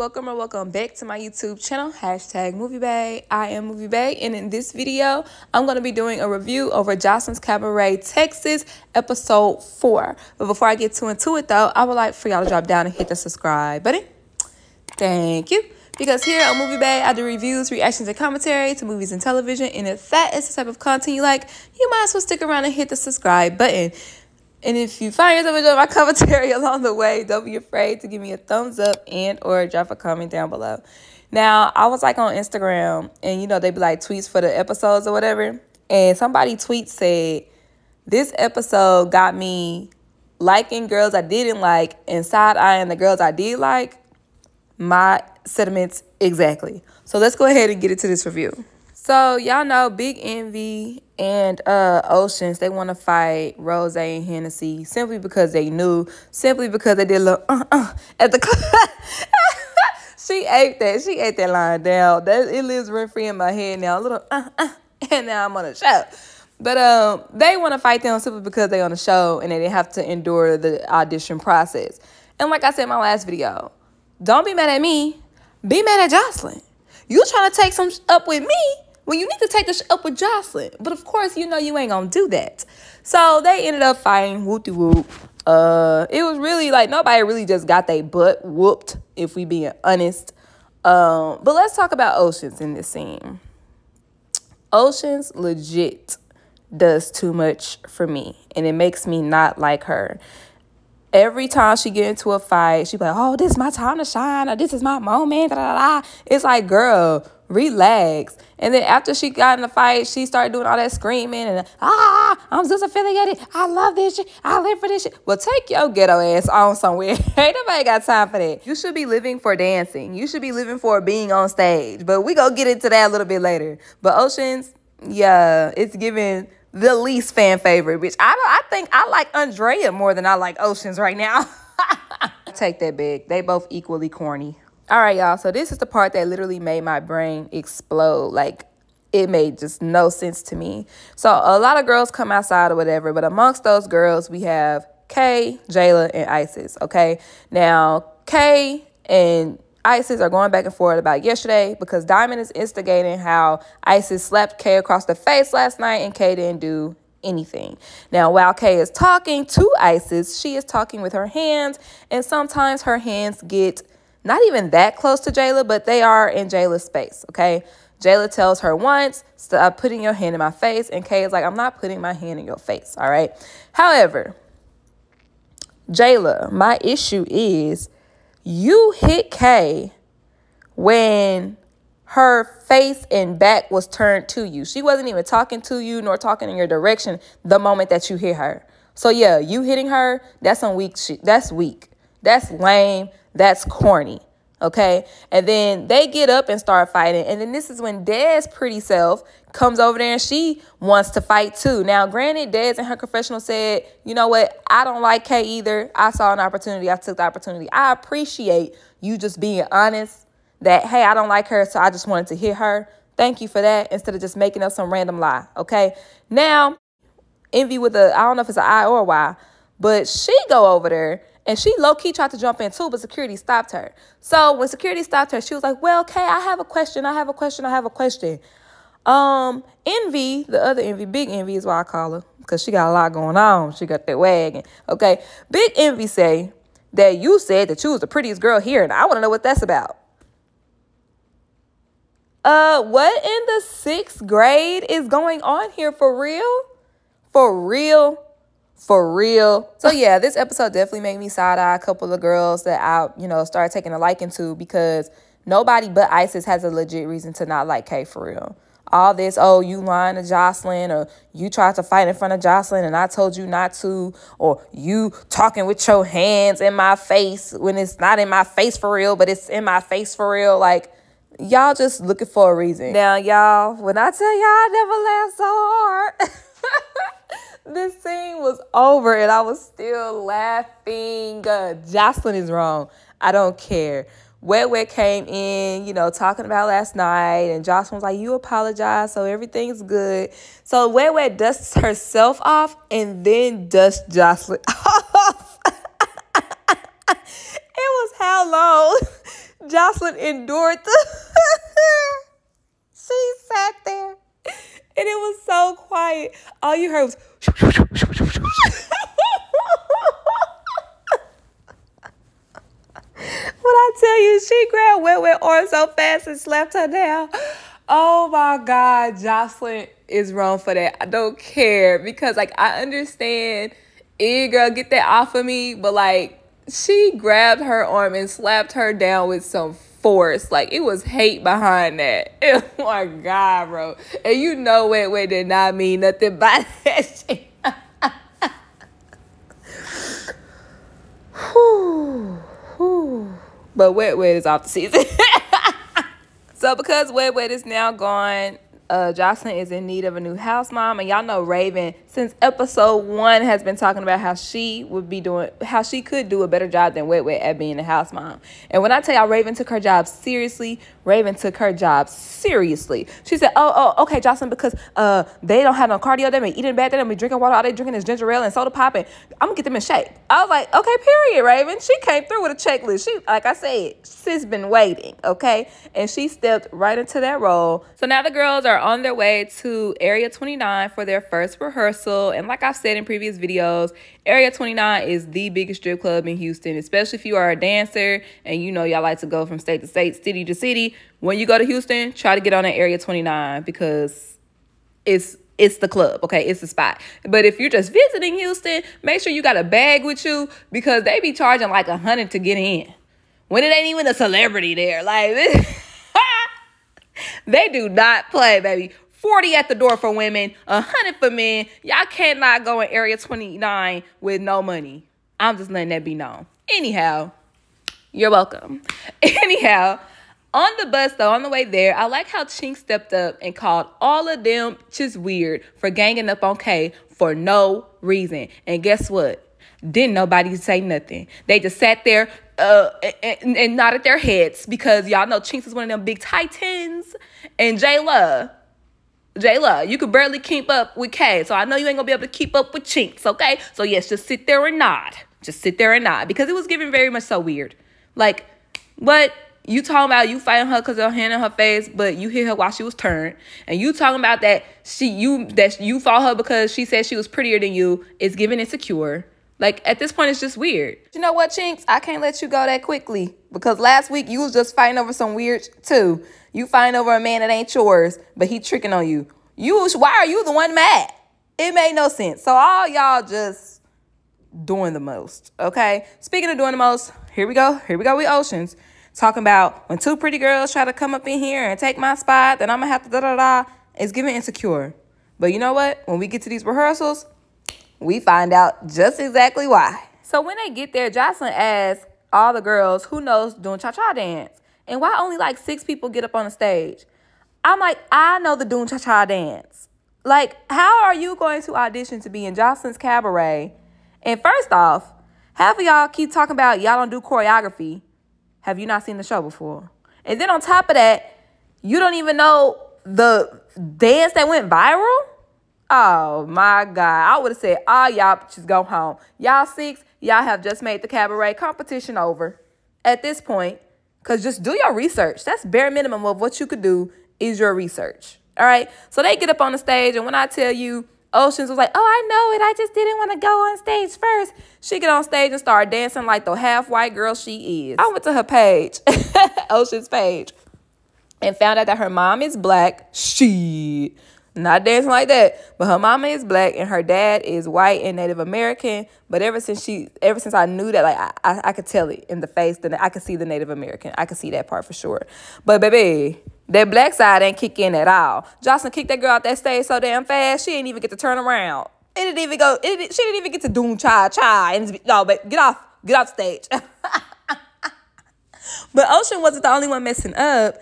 welcome or welcome back to my YouTube channel, #MovieBae. I am MovieBae, and in this video, I'm going to be doing a review over Joseline's Cabaret, Texas, episode 4. But before I get into it, though, I would like for y'all to drop down and hit the subscribe button. Thank you. Because here on MovieBae, I do reviews, reactions, and commentary to movies and television. And if that is the type of content you like, you might as well stick around and hit the subscribe button. And if you find yourself enjoying my commentary along the way, don't be afraid to give me a thumbs up and or drop a comment down below. Now, I was like on Instagram, and you know, they be like tweets for the episodes or whatever. And somebody tweet said, this episode got me liking girls I didn't like and side-eyeing the girls I did like. My sentiments exactly. So let's go ahead and get into this review. So y'all know Big Envy and Oceans, they want to fight Rose and Hennessy simply because they knew, simply because they did a little at the club. She ate that line down. It lives rent free in my head now. A little and now I'm on the show. But they want to fight them simply because they on the show and they didn't have to endure the audition process. And like I said in my last video, don't be mad at me. Be mad at Joseline. You trying to take some up with me when you need to take the up with Joseline. But of course, you know you ain't gonna do that. So they ended up fighting. Whoop-de-whoop. It was really like nobody really just got their butt whooped, if we being honest. But let's talk about Oceans in this scene. Oceans legit does too much for me, and it makes me not like her. Every time she get into a fight, she be like, oh, this is my time to shine, or this is my moment, da, da, da. It's like, girl, relax. And then after she got in the fight, she started doing all that screaming and, I'm Zeus affiliated. I love this shit. I live for this shit. Well, take your ghetto ass on somewhere. Ain't nobody got time for that. You should be living for dancing. You should be living for being on stage. But we gonna get into that a little bit later. But Oceans, yeah, it's giving the least fan favorite, bitch. I think I like Andrea more than I like Oceans right now. Take that big. They both equally corny. All right, y'all. So this is the part that literally made my brain explode. Like, it made just no sense to me. So a lot of girls come outside or whatever, but amongst those girls, we have Kay, Jayla, and Isis, okay? Now, Kay and Isis are going back and forth about yesterday because Diamond is instigating how Isis slapped Kay across the face last night and Kay didn't do anything. Now, while Kay is talking to Isis, she is talking with her hands, and sometimes her hands get not even that close to Jayla, but they are in Jayla's space, okay? Jayla tells her once, stop putting your hand in my face, and Kay is like, I'm not putting my hand in your face, all right? However, Jayla, my issue is you hit Kay when her face and back was turned to you. She wasn't even talking to you nor talking in your direction the moment that you hit her. So, yeah, you hitting her, that's some weak shit. That's weak. That's lame. That's corny. Okay? And then they get up and start fighting. And then this is when Dez pretty self comes over there and she wants to fight too. Now, granted, Dez in her confessional said, you know what? I don't like Kay either. I saw an opportunity. I took the opportunity. I appreciate you just being honest that, hey, I don't like her, so I just wanted to hit her. Thank you for that, instead of just making up some random lie. Okay? Now, Envy with a, I don't know if it's an I or a Y, but she go over there and she low-key tried to jump in too, but security stopped her. So when security stopped her, she was like, well, Kay, I have a question. Envy, the other Envy, Big Envy is what I call her, because she got a lot going on. She got that wagon. Okay. Big Envy say that you said that you was the prettiest girl here, and I want to know what that's about. What in the 6th grade is going on here for real? For real? For real. So, yeah, this episode definitely made me side-eye a couple of girls that I, started taking a liking to, because nobody but Isis has a legit reason to not like Kay for real. All this, oh, you lying to Joseline, or you tried to fight in front of Joseline and I told you not to, or you talking with your hands in my face when it's not in my face for real, but it's in my face for real. Like, y'all just looking for a reason. Now, y'all, when I tell y'all I never laughed so hard, this scene was over and I was still laughing. Joseline is wrong. I don't care. Wet came in, talking about last night, and Joseline was like, you apologize, so everything's good. So Wet dusts herself off and then dusts Joseline off. It was how long Joseline endured the she sat there and it was so quiet. All you heard was when I tell you, she grabbed Wet arm so fast and slapped her down. Oh my God, Joseline is wrong for that. I don't care because, like, I understand, girl, get that off of me. But, like, she grabbed her arm and slapped her down with some force. Like, it was hate behind that. Oh my God, bro. And you know Wet did not mean nothing by that shit. But Wet is off the season. So because Wet is now gone, Joseline is in need of a new house mom. And y'all know Raven, since episode 1, has been talking about how she could do a better job than Wet at being a house mom. And when I tell y'all Raven took her job seriously, She said, oh, okay, Joseline, because they don't have no cardio, they been eating bad, they don't be drinking water, all they drinking is ginger ale and soda pop, and I'm gonna get them in shape. I was like, okay, period, Raven. She came through with a checklist. She, like I said, she's been waiting, okay? And she stepped right into that role. So now the girls are on their way to Area 29 for their first rehearsal. And like I've said in previous videos, Area 29 is the biggest strip club in Houston, especially if you are a dancer and you know y'all like to go from state to state, city to city. When you go to Houston, try to get on at Area 29 because it's the club, okay? It's the spot. But if you're just visiting Houston, make sure you got a bag with you because they be charging like $100 to get in. When it ain't even a celebrity there. Like, they do not play, baby. $40 at the door for women, $100 for men. Y'all cannot go in Area 29 with no money. I'm just letting that be known. Anyhow, you're welcome. Anyhow, on the bus, though, on the way there, I like how Chink stepped up and called all of them just weird for ganging up on Kay for no reason. And guess what? Didn't nobody say nothing. They just sat there and nodded their heads because y'all know Chinks is one of them big titans. And Jayla, you could barely keep up with Kay. So I know you ain't going to be able to keep up with Chinks, okay? So yes, just sit there and nod. Just sit there and nod because it was giving very much so weird. Like, what? You talking about you fighting her because her hand in her face, but you hit her while she was turned. And you talking about that you fought her because she said she was prettier than you. It's giving insecure. Like, at this point, it's just weird. You know what, Chinks? I can't let you go that quickly because last week you was just fighting over some weird too. You fighting over a man that ain't yours, but he tricking on you. Why are you the one mad? It made no sense. So all y'all just doing the most, okay? Speaking of doing the most, here we go with Oceans. Talking about when 2 pretty girls try to come up in here and take my spot, then I'm going to have to da-da-da. It's giving insecure. But you know what? When we get to these rehearsals, we find out just exactly why. So when they get there, Joseline asks all the girls who knows doing cha-cha dance. And why only like 6 people get up on the stage? I'm like, I know the doing cha-cha dance. Like, how are you going to audition to be in Joseline's Cabaret? And first off, half of y'all keep talking about y'all don't do choreography. Have you not seen the show before? And then on top of that, you don't even know the dance that went viral? Oh, my God. I would have said, y'all just go home. Y'all 6, y'all have just made the Cabaret competition over at this point. Because just do your research. That's bare minimum of what you could do is your research. All right? So they get up on the stage, and when I tell you, Oceans was like, oh, I know it. I just didn't want to go on stage first. She get on stage and start dancing like the half-white girl she is. I went to her page, Ocean's page, and found out that her mom is black. She not dancing like that, but her mama is black and her dad is white and Native American. But ever since I knew that, like I could tell it in the face, then I could see the Native American. I could see that part for sure. But baby, that black side ain't kick in at all. Joseline kicked that girl out that stage so damn fast, she didn't even get to turn around. She didn't even get to do cha-cha. No, but get off stage. But Ocean wasn't the only one messing up.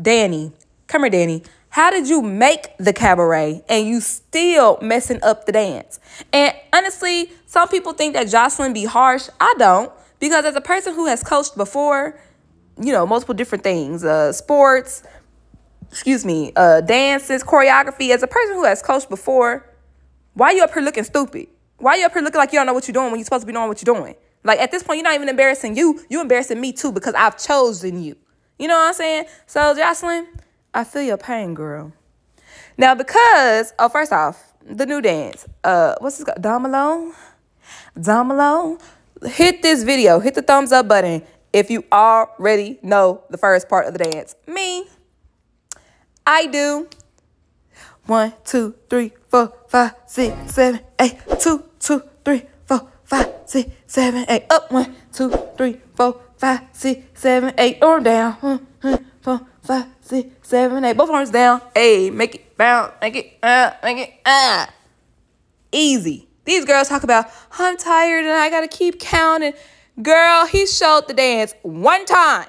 Danny, come here, Danny. How did you make the Cabaret and you still messing up the dance? And honestly, some people think that Joseline be harsh. I don't. Because as a person who has coached before, you know, multiple different things, sports, dances, choreography. As a person who has coached before, why you up here looking stupid? Why you up here looking like you don't know what you're doing when you're supposed to be knowing what you're doing? Like, at this point, you're not even embarrassing you. You're embarrassing me, too, because I've chosen you. You know what I'm saying? So, Joseline, I feel your pain, girl. Now, because, first off, the new dance. What's this called? Domino? Hit this video. Hit the thumbs up button if you already know the first part of the dance. Me, I do. 1, 2, 3, 4, 5, 6, 7, 8. 2, 2, 3, 4, 5, 6, 7, 8. Up. 1, 2, 3, 4, 5, 6, 7, 8. Arm down. 1, 2, 4, 5, 6, 7, 8. Both arms down. Hey, make it bounce. Make it. Easy. These girls talk about, I'm tired and I got to keep counting. Girl, he showed the dance one time.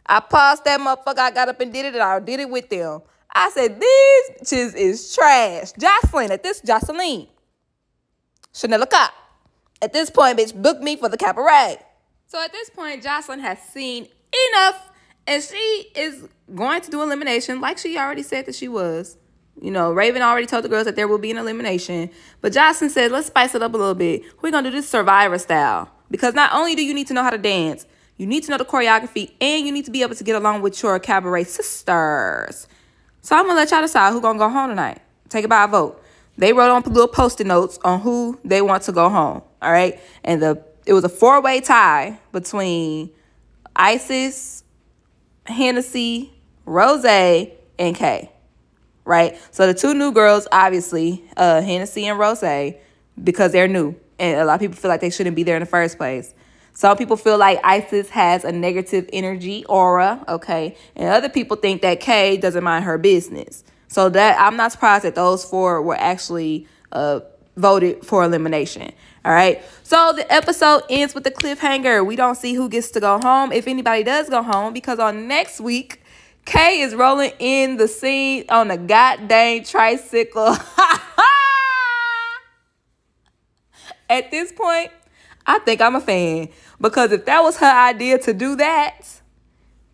I paused that motherfucker. I got up and did it, and I did it with them. I said, these bitches is trash. Joseline. Chanel Cop. At this point, bitch, book me for the Cabaret. So at this point, Joseline has seen enough, and she is going to do elimination like she already said that she was. You know, Raven already told the girls that there will be an elimination. But Joseline said, let's spice it up a little bit. We're going to do this Survivor style. Because not only do you need to know how to dance, you need to know the choreography, and you need to be able to get along with your Cabaret sisters. So I'm going to let y'all decide who's going to go home tonight. Take it by a vote. They wrote on little Post-it notes on who they want to go home. All right? And it was a 4-way tie between Isis, Hennessy, Rose, and Kay. Right? So the two new girls, obviously, Hennessy and Rose, because they're new. And a lot of people feel like they shouldn't be there in the first place. Some people feel like Isis has a negative energy aura, okay? And other people think that Kay doesn't mind her business. So that I'm not surprised that those 4 were actually voted for elimination. All right? So the episode ends with a cliffhanger. We don't see who gets to go home, if anybody does go home, because on next week, Kay is rolling in the scene on a goddamn tricycle. At this point, I think I'm a fan. Because if that was her idea to do that,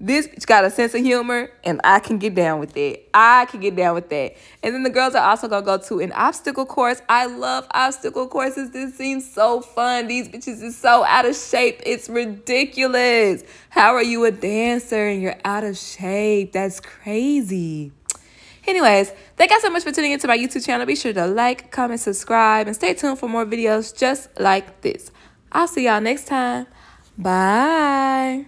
this bitch got a sense of humor, and I can get down with it. And then the girls are also going to go to an obstacle course. I love obstacle courses. This seems so fun. These bitches is so out of shape. It's ridiculous. How are you a dancer and you're out of shape? That's crazy. Anyways, thank you so much for tuning into my YouTube channel. Be sure to like, comment, subscribe, and stay tuned for more videos just like this. I'll see y'all next time. Bye.